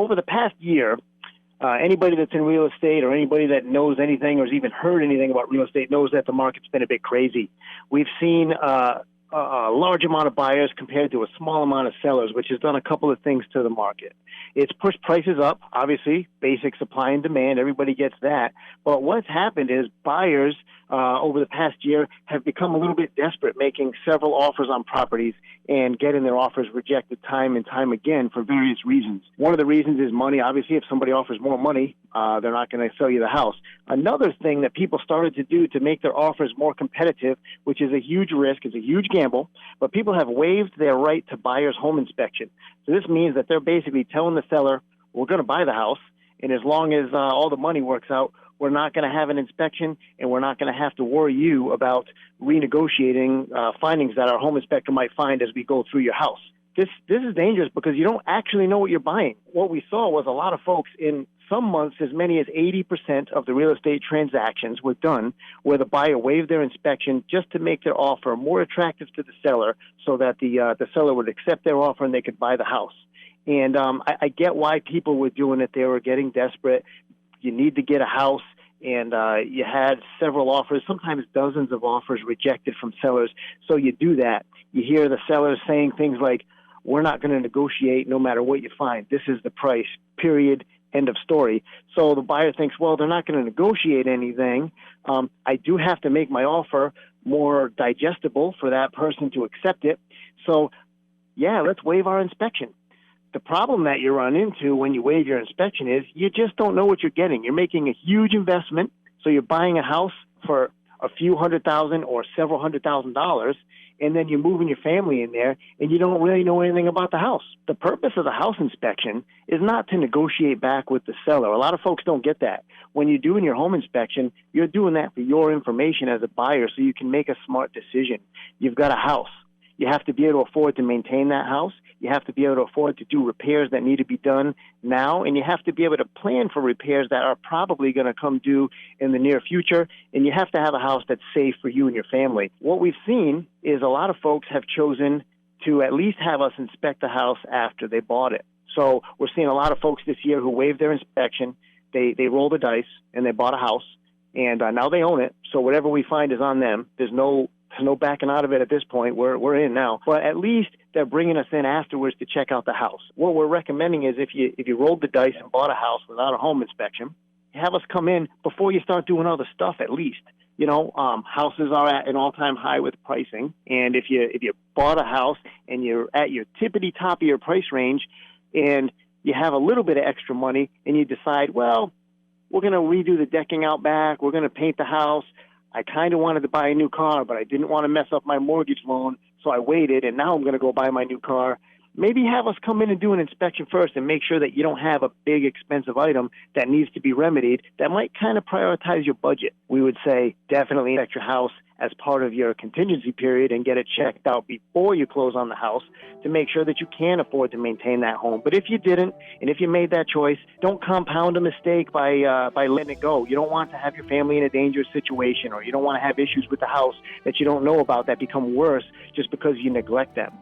over the past year, anybody that's in real estate or anybody that knows anything or has even heard anything about real estate knows that the market's been a bit crazy. We've seen a large amount of buyers compared to a small amount of sellers, which has done a couple of things to the market. It's pushed prices up, obviously, basic supply and demand. Everybody gets that. But what's happened is buyers over the past year have become a little bit desperate, making several offers on properties and getting their offers rejected time and time again for various reasons. One of the reasons is money. Obviously, if somebody offers more money, they're not going to sell you the house. Another thing that people started to do to make their offers more competitive, which is a huge risk, is a huge gamble, but people have waived their right to buyer's home inspection. So this means that they're basically telling the seller, we're going to buy the house, and as long as all the money works out, we're not going to have an inspection, and we're not going to have to worry you about renegotiating findings that our home inspector might find as we go through your house. This is dangerous because you don't actually know what you're buying. What we saw was a lot of folks in some months, as many as 80% of the real estate transactions were done where the buyer waived their inspection just to make their offer more attractive to the seller so that the seller would accept their offer and they could buy the house. And I get why people were doing it. They were getting desperate. You need to get a house, and you had several offers, sometimes dozens of offers rejected from sellers. So you do that. You hear the sellers saying things like, we're not going to negotiate no matter what you find. This is the price, period, end of story. So the buyer thinks, well, they're not going to negotiate anything. I do have to make my offer more digestible for that person to accept it. So, yeah, let's waive our inspection. The problem that you run into when you waive your inspection is you just don't know what you're getting. You're making a huge investment, so you're buying a house for a few $100,000 or several $100,000, and then you're moving your family in there, and you don't really know anything about the house. The purpose of the house inspection is not to negotiate back with the seller. A lot of folks don't get that. When you're doing your home inspection, you're doing that for your information as a buyer so you can make a smart decision. You've got a house. You have to be able to afford to maintain that house. You have to be able to afford to do repairs that need to be done now, and you have to be able to plan for repairs that are probably going to come due in the near future, and you have to have a house that's safe for you and your family. What we've seen is a lot of folks have chosen to at least have us inspect the house after they bought it. So we're seeing a lot of folks this year who waived their inspection. They roll the dice, and they bought a house, and now they own it, so whatever we find is on them. There's no backing out of it at this point. We're in now. But at least they're bringing us in afterwards to check out the house. What we're recommending is if you rolled the dice and bought a house without a home inspection, have us come in before you start doing other stuff at least. You know, houses are at an all-time high with pricing. And if you bought a house and you're at your tippity top of your price range and you have a little bit of extra money and you decide, well, we're going to redo the decking out back, we're going to paint the house, I kind of wanted to buy a new car, but I didn't want to mess up my mortgage loan, so I waited, and now I'm going to go buy my new car. Maybe have us come in and do an inspection first and make sure that you don't have a big, expensive item that needs to be remedied that might kind of prioritize your budget. We would say definitely inspect your house as part of your contingency period and get it checked out before you close on the house to make sure that you can afford to maintain that home. But if you didn't, and if you made that choice, don't compound a mistake by letting it go. You don't want to have your family in a dangerous situation, or you don't want to have issues with the house that you don't know about that become worse just because you neglect them.